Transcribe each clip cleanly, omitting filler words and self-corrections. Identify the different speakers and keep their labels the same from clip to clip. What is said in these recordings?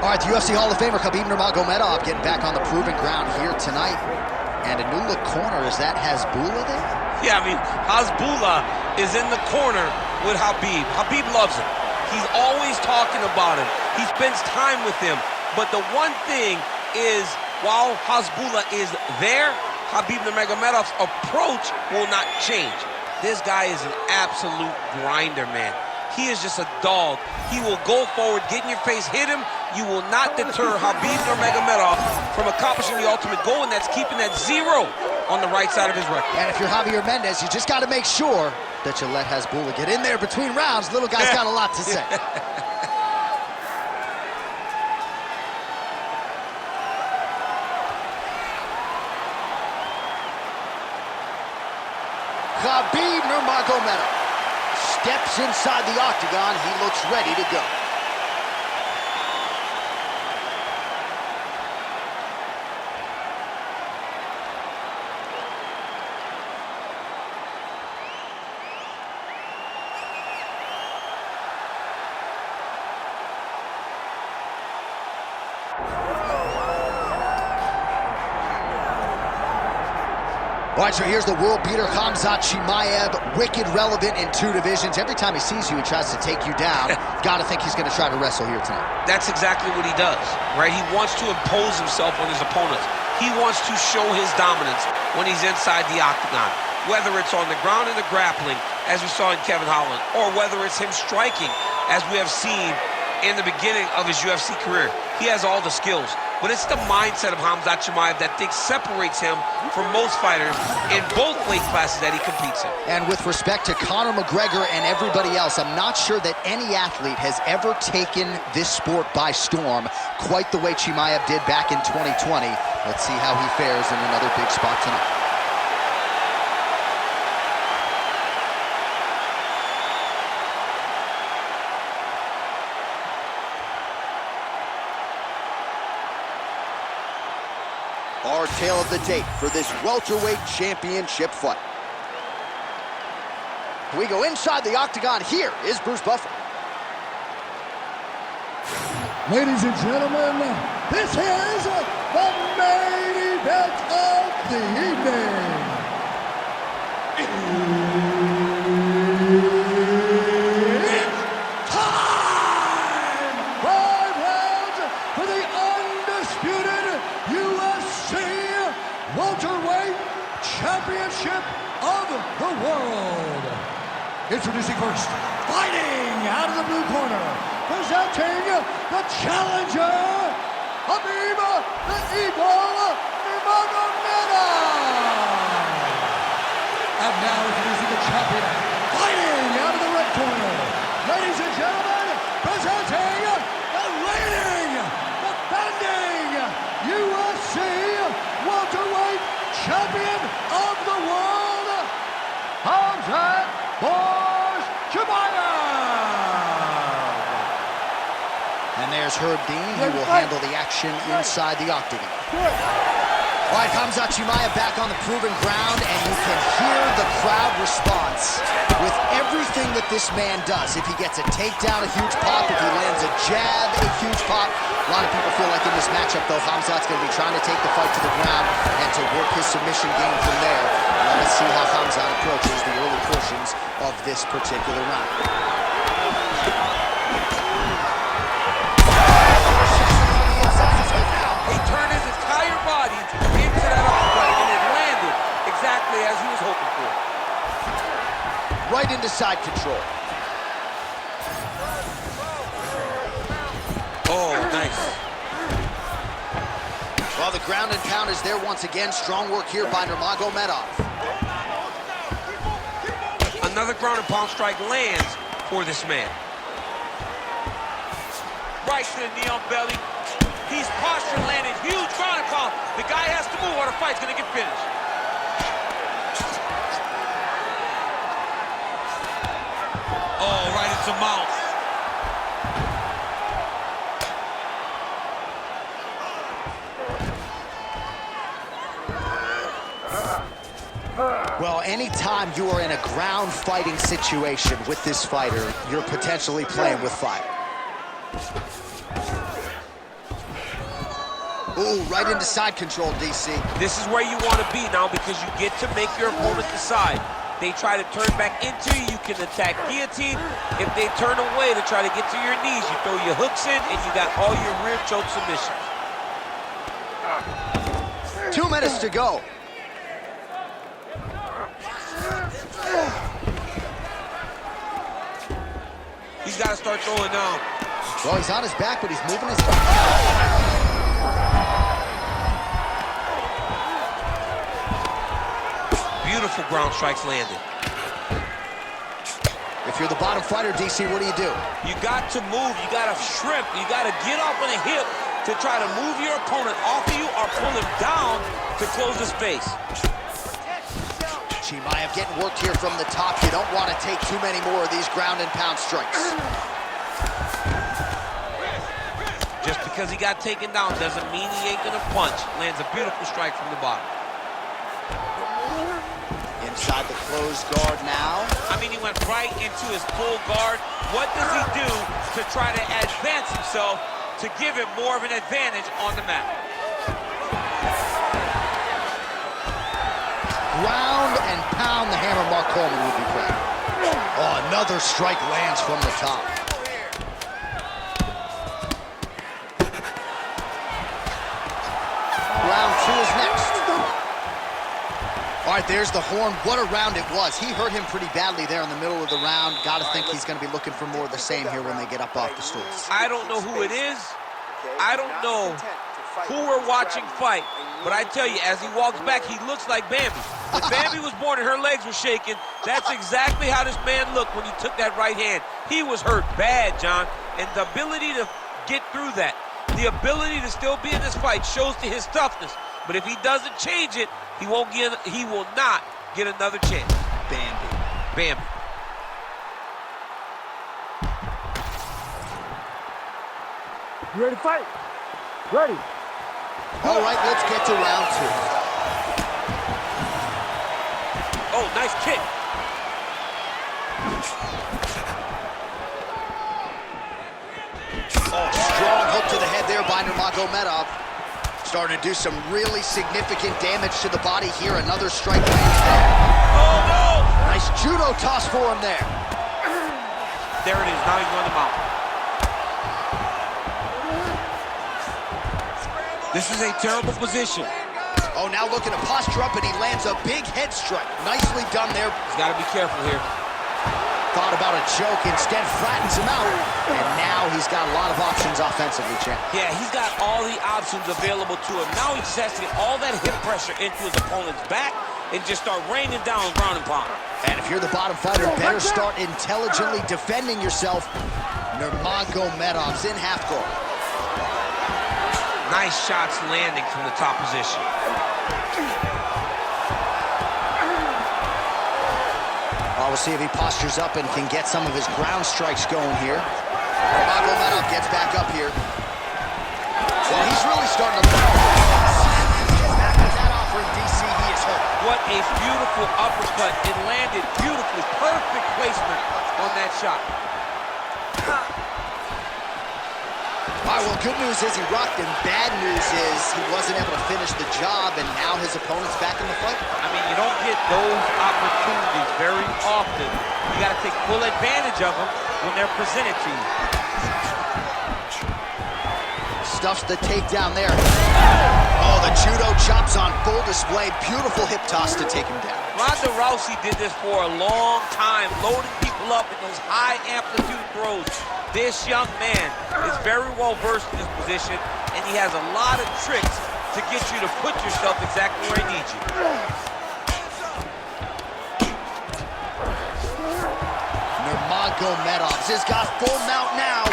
Speaker 1: All right, the UFC Hall of Famer Khabib Nurmagomedov getting back on the proven ground here tonight. And a new look corner, is that Hasbulla there?
Speaker 2: Yeah, I mean, Hasbulla is in the corner with Khabib. Khabib loves him. He's always talking about him. He spends time with him. But the one thing is, while Hasbulla is there, Khabib Nurmagomedov's approach will not change. This guy is an absolute grinder, man. He is just a dog. He will go forward, get in your face, hit him. You will not deter Khabib Nurmagomedov from accomplishing the ultimate goal, and that's keeping that 0 on the right side of his record.
Speaker 1: And if you're Javier Mendez, you just got to make sure that you let Hasbulla get in there between rounds. Little guy's got a lot to say. Khabib Nurmagomedov steps inside the octagon. He looks ready to go. All right, so here's the world beater, Khamzat Chimaev, wicked relevant in 2 divisions. Every time he sees you, he tries to take you down. Got to think he's going to try to wrestle here tonight.
Speaker 2: That's exactly what he does, right? He wants to impose himself on his opponents. He wants to show his dominance when he's inside the octagon, whether it's on the ground in the grappling, as we saw in Kevin Holland, or whether it's him striking, as we have seen in the beginning of his UFC career. He has all the skills, but it's the mindset of Khamzat Chimaev that separates him from most fighters in both weight classes that he competes in.
Speaker 1: And with respect to Conor McGregor and everybody else, I'm not sure that any athlete has ever taken this sport by storm quite the way Chimaev did back in 2020. Let's see how he fares in another big spot tonight. Our tale of the tape for this welterweight championship fight. We go inside the octagon. Here is Bruce Buffer.
Speaker 3: Ladies and gentlemen, this is the main event of the evening. It's time! 5 rounds for the undisputed UFC welterweight championship of the world. Introducing first, fighting out of the blue corner, presenting the challenger, Khabib the Eagle Nurmagomedov. And now introducing the champion, fighting out of the red corner, ladies and gentlemen, presenting the reigning, defending UFC welterweight champion of the world, Khamzat Chimaev.
Speaker 1: And there's Herb Dean, who will handle the action inside the octagon. All right, Khamzat Chimaev back on the proven ground, and you can hear the crowd response with everything that this man does. If he gets a takedown, a huge pop. If he lands a jab, a huge pop. A lot of people feel like in this matchup, though, Khamzat's going to be trying to take the fight to the ground and to work his submission game from there. Let's see how Khamzat approaches the early portions of this particular round.
Speaker 2: He turned his entire body into that uppercut, and it landed exactly as he was hoping for.
Speaker 1: Right into side control.
Speaker 2: Oh, nice.
Speaker 1: Well, the ground and pound is there once again. Strong work here by Nurmagomedov.
Speaker 2: Another ground and pound strike lands for this man. Right to the knee on belly. He's postured, landing huge ground and pound. The guy has to move or the fight's gonna get finished. Oh, right into mouth.
Speaker 1: Well, anytime you are in a ground fighting situation with this fighter, you're potentially playing with fire. Ooh, right into side control, DC.
Speaker 2: This is where you want to be now because you get to make your opponent decide. They try to turn back into you, you can attack guillotine. If they turn away to try to get to your knees, you throw your hooks in and you got all your rear choke submissions.
Speaker 1: 2 minutes to go.
Speaker 2: He's got to start throwing down.
Speaker 1: Well, he's on his back, but he's moving his...
Speaker 2: Beautiful ground strikes landed.
Speaker 1: If you're the bottom fighter, DC, what do?
Speaker 2: You got to move, you got to shrimp, you got to get off on a hip to try to move your opponent off of you or pull him down to close the space.
Speaker 1: Chimaev getting worked here from the top. You don't want to take too many more of these ground and pound strikes.
Speaker 2: Just because he got taken down doesn't mean he ain't gonna punch. Lands a beautiful strike from the bottom.
Speaker 1: Inside the closed guard now.
Speaker 2: I mean, he went right into his full guard. What does he do to try to advance himself to give him more of an advantage on the mat?
Speaker 1: Ground and pound the hammer. Mark Coleman would be proud. Oh, another strike lands from the top. Round 2 is next. All right, there's the horn. What a round it was. He hurt him pretty badly there in the middle of the round. Got to think he's going to be looking for more of the same here when they get up off the stools.
Speaker 2: I don't know who it is. I don't know who we're watching fight. But I tell you, as he walks back, he looks like Bambi. If Bambi was born and her legs were shaking, that's exactly how this man looked when he took that right hand. He was hurt bad, John. And the ability to get through that, the ability to still be in this fight shows to his toughness. But if he doesn't change it, he will not get another chance.
Speaker 1: Bambi.
Speaker 2: Bambi.
Speaker 4: You ready to fight? Ready.
Speaker 1: All right, let's get to round 2.
Speaker 2: Oh, nice kick.
Speaker 1: Oh, strong hook to the head there by Nurmagomedov. Starting to do some really significant damage to the body here. Another strike lands there.
Speaker 2: Oh, no!
Speaker 1: Nice judo toss for him there.
Speaker 2: There it is. Now he's on the mountain. This is a terrible position.
Speaker 1: Oh, now looking to posture up, and he lands a big head strike. Nicely done there.
Speaker 2: He's got to be careful here.
Speaker 1: Thought about a choke, instead flattens him out. And now he's got a lot of options offensively, champ.
Speaker 2: Yeah, he's got all the options available to him. Now he just has to get all that hip pressure into his opponent's back and just start raining down ground and pound.
Speaker 1: And if you're the bottom fighter, better start intelligently defending yourself. Nurmagomedov's in half guard.
Speaker 2: Nice shots landing from the top position.
Speaker 1: Well, we'll see if he postures up and can get some of his ground strikes going here. Nurmagomedov gets back up here. Well, he's really starting to... That offering, DC, he is hurt.
Speaker 2: What a beautiful uppercut. It landed beautifully. Perfect placement on that shot.
Speaker 1: All right, well, good news is he rocked him. Bad news is he wasn't able to finish the job, and now his opponent's back in the fight.
Speaker 2: I mean, you don't get those opportunities very often. You got to take full advantage of them when they're presented to you.
Speaker 1: Stuffs the takedown there. Oh, the judo chops on full display. Beautiful hip toss to take him down.
Speaker 2: Ronda Rousey did this for a long time, loading people up in those high amplitude throws. This young man is very well versed in this position, and he has a lot of tricks to get you to put yourself exactly where he needs you.
Speaker 1: Nurmagomedov has got full mount now.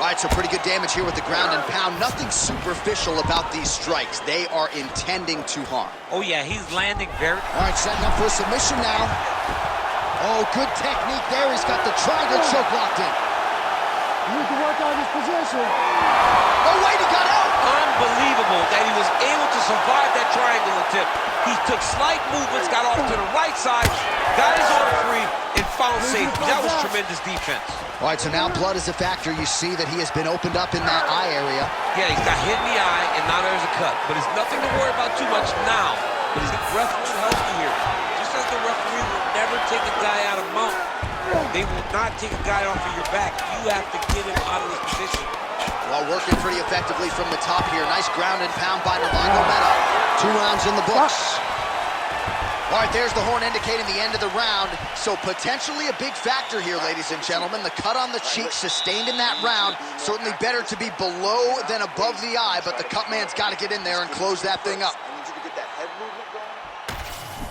Speaker 1: All right, so pretty good damage here with the ground and pound. Nothing superficial about these strikes. They are intending to harm.
Speaker 2: Oh, yeah, he's landing very...
Speaker 1: All right, setting up for a submission now. Oh, good technique there. He's got the triangle choke locked in.
Speaker 4: You need to work on this position.
Speaker 1: Oh, wait, he got out.
Speaker 2: Unbelievable that he was able to survive that triangle attempt. He took slight movements, got off to the right side, got his arm free, and found safety. That was tremendous defense.
Speaker 1: All right, so now blood is a factor. You see that he has been opened up in that eye area.
Speaker 2: Yeah, he's got hit in the eye, and now there's a cut. But it's nothing to worry about too much now. But the referee will help you here. Just as the referee will never take a guy out of mount, they will not take a guy off of your back. You have to get him out of this position.
Speaker 1: While working pretty effectively from the top here. Nice ground and pound by Nurmagomedov. 2 rounds in the books. All right, there's the horn indicating the end of the round. So potentially a big factor here, ladies and gentlemen. The cut on the cheek sustained in that round. Certainly better to be below than above the eye, but the cut man's got to get in there and close that thing up.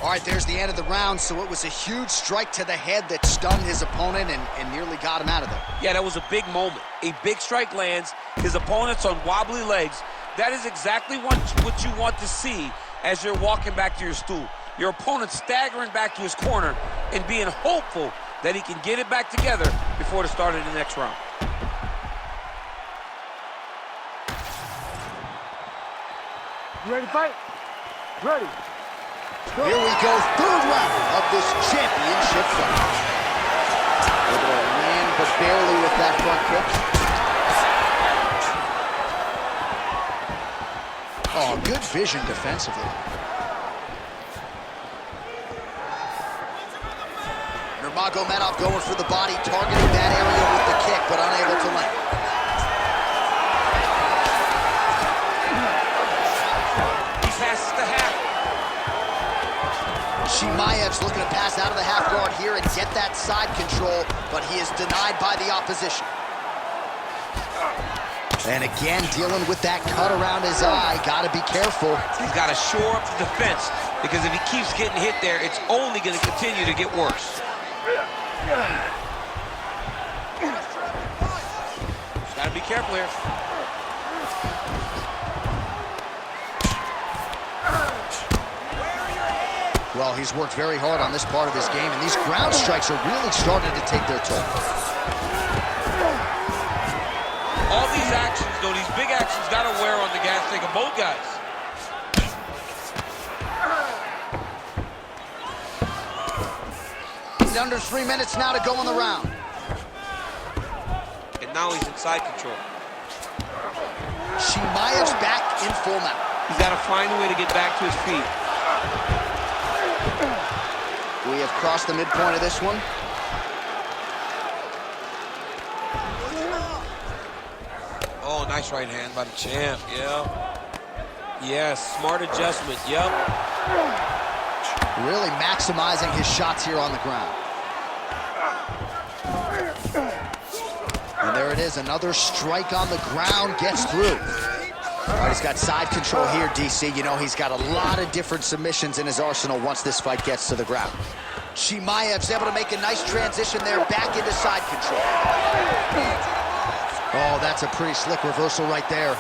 Speaker 1: All right, there's the end of the round. So it was a huge strike to the head that stunned his opponent and nearly got him out of there.
Speaker 2: Yeah, that was a big moment. A big strike lands. His opponent's on wobbly legs. That is exactly what you want to see as you're walking back to your stool. Your opponent staggering back to his corner and being hopeful that he can get it back together before the start of the next round.
Speaker 4: You ready to fight? Ready.
Speaker 1: Here we go, 3rd round of this championship fight. Able to land, but barely with that front kick. Oh, good vision defensively. Nurmagomedov going for the body, targeting that area with the kick, but unable to land.
Speaker 2: He passes the half.
Speaker 1: Chimaev's looking to pass out of the half guard here and get that side control, but he is denied by the opposition. And again, dealing with that cut around his eye. Got to be careful.
Speaker 2: He's got to shore up the defense, because if he keeps getting hit there, it's only going to continue to get worse. Just got to be careful here.
Speaker 1: Well, he's worked very hard on this part of his game, and these ground strikes are really starting to take their toll.
Speaker 2: All these actions, though, these big actions, got to wear on the gas tank of both guys.
Speaker 1: Under 3 minutes now to go in the round.
Speaker 2: And now he's in side control.
Speaker 1: Chimaev's back in full mount.
Speaker 2: He's got to find a way to get back to his feet.
Speaker 1: We have crossed the midpoint of this one.
Speaker 2: Oh, nice right hand by the champ. Yep. Yes, smart adjustment. Yep.
Speaker 1: Really maximizing his shots here on the ground. And there it is, another strike on the ground, gets through. All right, he's got side control here, DC. You know, he's got a lot of different submissions in his arsenal once this fight gets to the ground. Chimaev's able to make a nice transition there, back into side control. Oh, that's a pretty slick reversal right there.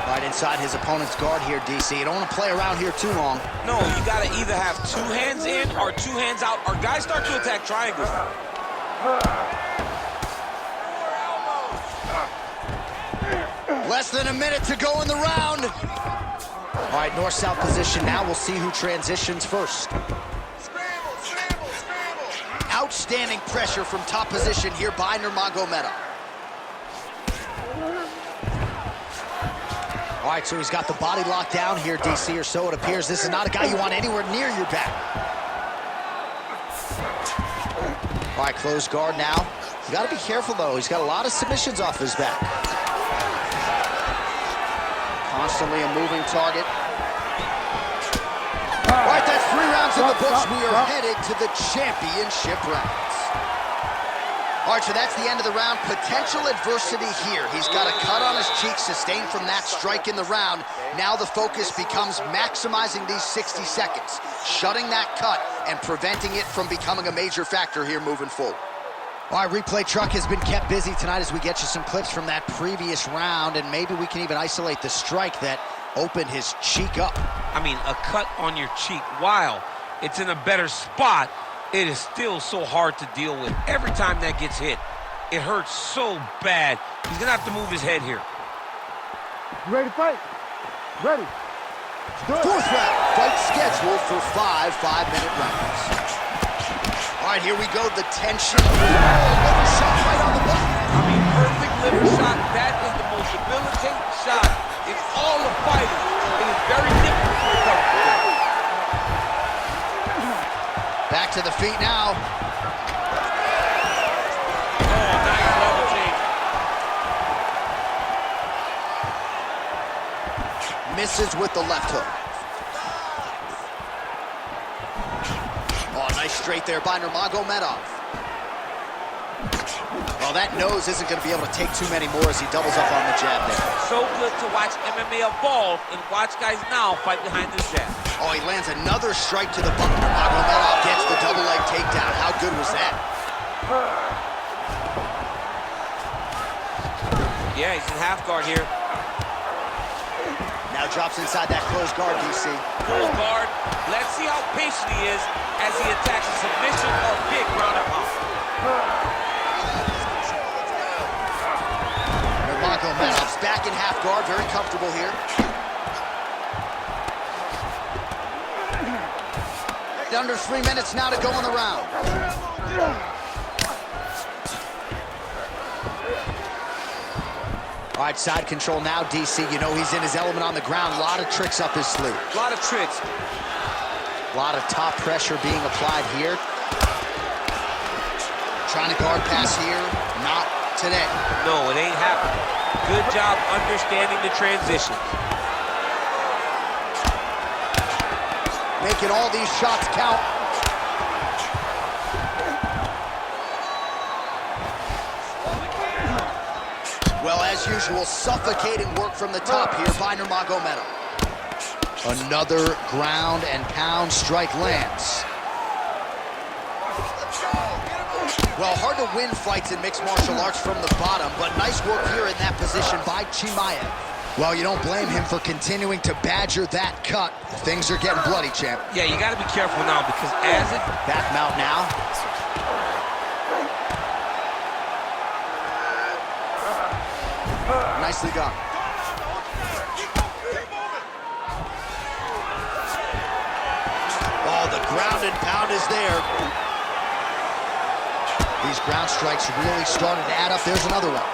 Speaker 1: Right inside his opponent's guard here, DC. You don't want to play around here too long.
Speaker 2: No, you got to either have 2 hands in or 2 hands out, or guys start to attack triangles.
Speaker 1: Less than a minute to go in the round. All right, north-south position now. We'll see who transitions first. Outstanding pressure from top position here by Nurmagomedov. All right, so he's got the body locked down here, DC, or so it appears. This is not a guy you want anywhere near your back. All right, closed guard now. You got to be careful, though. He's got a lot of submissions off his back. Constantly a moving target. All right, that's 3 rounds in the books. We are headed to the championship rounds. All right, so that's the end of the round. Potential adversity here. He's got a cut on his cheek sustained from that strike in the round. Now the focus becomes maximizing these 60 seconds, shutting that cut and preventing it from becoming a major factor here moving forward. All right, replay truck has been kept busy tonight as we get you some clips from that previous round, and maybe we can even isolate the strike that opened his cheek up.
Speaker 2: I mean, a cut on your cheek, while it's in a better spot, it is still so hard to deal with. Every time that gets hit, it hurts so bad. He's gonna have to move his head here.
Speaker 4: You ready to fight? Ready.
Speaker 1: 4th round, fight scheduled for 5 5-minute rounds. All right, here we go, the tension. Oh, liver shot right on the button.
Speaker 2: I mean, perfect liver shot. That is the most debilitating shot in all of fighting. It is very difficult to recover from that.
Speaker 1: Back to the feet now.
Speaker 2: Oh, nice leveraging.
Speaker 1: Misses with the left hook. Oh, nice straight there by Nurmagomedov. Well, that nose isn't going to be able to take too many more as he doubles up on the jab there.
Speaker 2: So good to watch MMA evolve and watch guys now fight behind this jab.
Speaker 1: Oh, he lands another strike to the button. Nurmagomedov gets the double leg takedown. How good was that?
Speaker 2: Yeah, he's in half guard here.
Speaker 1: Now drops inside that closed guard, DC.
Speaker 2: Closed guard. Let's see how patient he is as he attacks a submission or big ground and pound.
Speaker 1: Nurmagomedov's back in half guard, very comfortable here. Under 3 minutes now to go in the round. All right, side control now, DC. You know he's in his element on the ground. A lot of tricks up his sleeve.
Speaker 2: A lot of tricks.
Speaker 1: A lot of top pressure being applied here. Trying to guard pass here. Not today.
Speaker 2: No, it ain't happening. Good job understanding the transitions.
Speaker 1: Making all these shots count. Well, as usual, suffocating work from the top here by Nurmagomedov. Another ground and pound strike lands. Well, hard to win fights in mixed martial arts from the bottom, but nice work here in that position by Chimaev. Well, you don't blame him for continuing to badger that cut. Things are getting bloody, champ.
Speaker 2: Yeah, you got to be careful now because as it...
Speaker 1: Back mount now. Nicely done. Oh, the ground and pound is there. These ground strikes really started to add up. There's another one.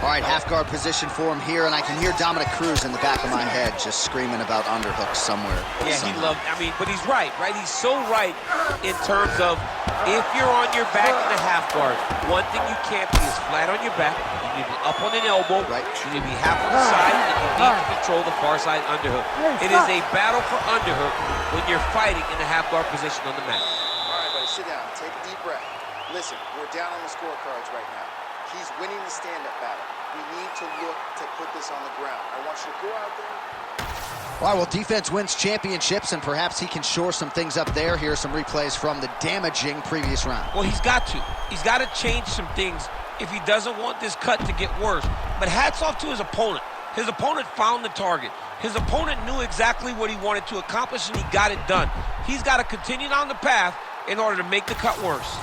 Speaker 1: All right, half guard position for him here, and I can hear Dominic Cruz in the back of my head just screaming about underhooks somewhere.
Speaker 2: Yeah, he loved, I mean, but he's right? He's so right in terms of if you're on your back in the half guard, one thing you can't be is flat on your back. You need to be up on an elbow. Right. You need to be half on the side, and you need to control the far side underhook. It is a battle for underhook when you're fighting in the half guard position on the mat.
Speaker 5: All right, buddy, sit down. Take a deep breath. Listen, we're down on the scorecards right now. He's winning the stand-up battle. We need to look to put this on the ground. I want you to go out there.
Speaker 1: All right, well, defense wins championships, and perhaps he can shore some things up there. Here are some replays from the damaging previous round.
Speaker 2: Well, he's got to. He's got to change some things if he doesn't want this cut to get worse. But hats off to his opponent. His opponent found the target. His opponent knew exactly what he wanted to accomplish, and he got it done. He's got to continue down the path in order to make the cut worse.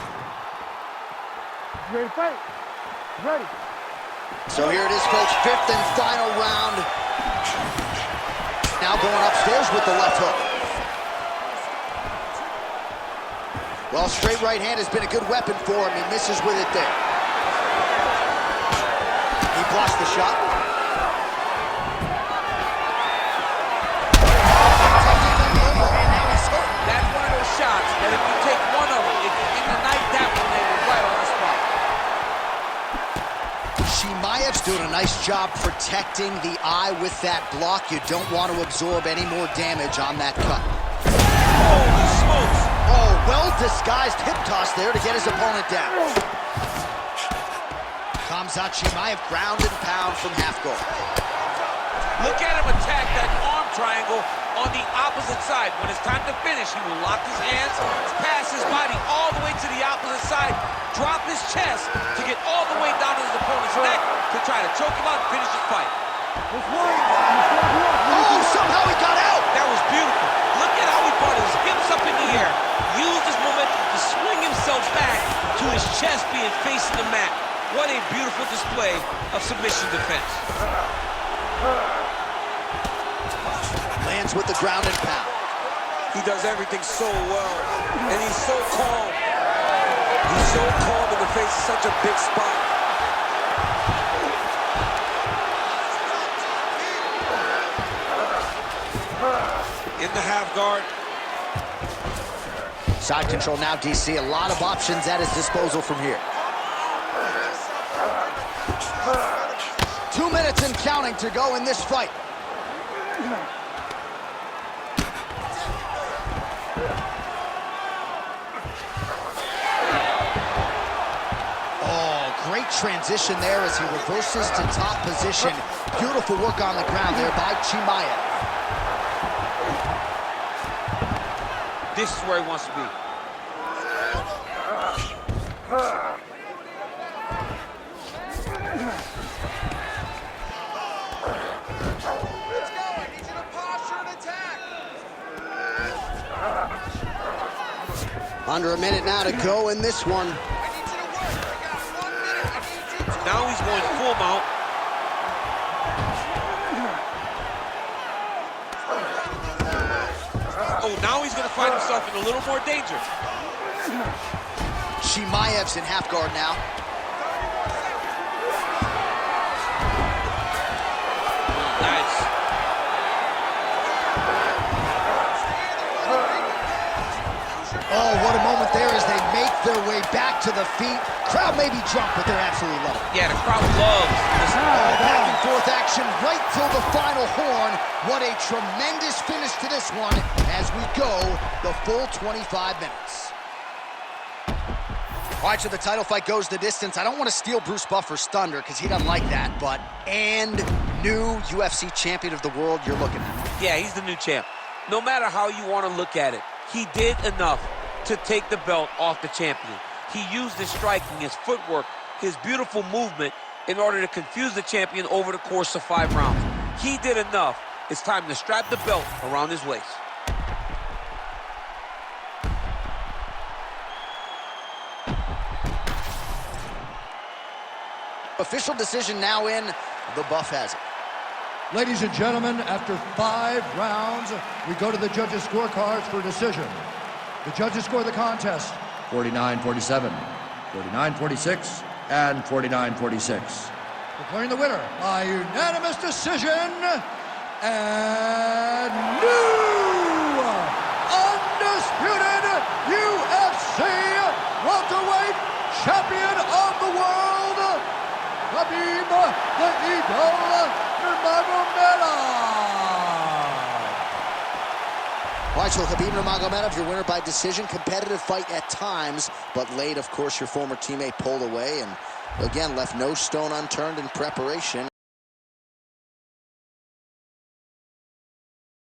Speaker 4: Ready to fight? Ready.
Speaker 1: So here it is, folks, fifth and final round. Now going upstairs with the left hook. Well, straight right hand has been a good weapon for him. He misses with it there. He blocks the shot.
Speaker 2: That's one of those shots that if you take one of them, if you ignite that one, they were right on the spot.
Speaker 1: Chimaev's doing a nice job protecting the eye with that block. You don't want to absorb any more damage on that cut.
Speaker 2: Holy smokes!
Speaker 1: Oh, well-disguised hip toss there to get his opponent down. Khamzat Chimaev ground and pound from half guard.
Speaker 2: Look at him attack that arm triangle on the opposite side. When it's time to finish, he will lock his hands, pass his body all the way to the opposite side, drop his chest to get all the way down to his opponent's neck to try to choke him out and finish his fight.
Speaker 1: Oh, somehow he got out!
Speaker 2: That was beautiful. Look at how he brought his hips up in the air, used his momentum to swing himself back to his chest being facing the mat. What a beautiful display of submission defense.
Speaker 1: Lands with the ground and pound.
Speaker 2: He does everything so well, and he's so calm. He's so calm in the face of such a big spot. In the half guard.
Speaker 1: Side control now, DC. A lot of options at his disposal from here. 2 minutes and counting to go in this fight. Oh, great transition there as he reverses to top position. Beautiful work on the ground there by Chimaev.
Speaker 2: This is where he wants to be.
Speaker 1: Under a minute now to go in this one.
Speaker 2: Now he's going full mount. Oh, now he's going to find himself in a little more danger.
Speaker 1: Chimaev's in half guard now.
Speaker 2: Nice.
Speaker 1: Oh, what a moment there as they make their way back to the feet. Crowd may be drunk, but they're absolutely loving it.
Speaker 2: Yeah, the crowd loves this.
Speaker 1: Back and forth action right till the final horn. What a tremendous finish to this one as we go the full 25 minutes. All right, so the title fight goes the distance. I don't want to steal Bruce Buffer's thunder because he doesn't like that, but new UFC champion of the world you're looking at.
Speaker 2: Yeah, he's the new champ. No matter how you want to look at it, he did enough to take the belt off the champion. He used his striking, his footwork, his beautiful movement in order to confuse the champion over the course of 5 rounds. He did enough. It's time to strap the belt around his waist.
Speaker 1: Official decision now in. The Buff has it.
Speaker 3: Ladies and gentlemen, after 5 rounds, we go to the judges' scorecards for decision. The judges score the contest 49-47, 49-46, and 49-46. Declaring the winner by unanimous decision, and new undisputed UFC welterweight champion of the world, Khabib the Eagle Nurmagomedov.
Speaker 1: All right, so Khabib Nurmagomedov, your winner by decision. Competitive fight at times, but late, of course, your former teammate pulled away and, again, left no stone unturned in preparation.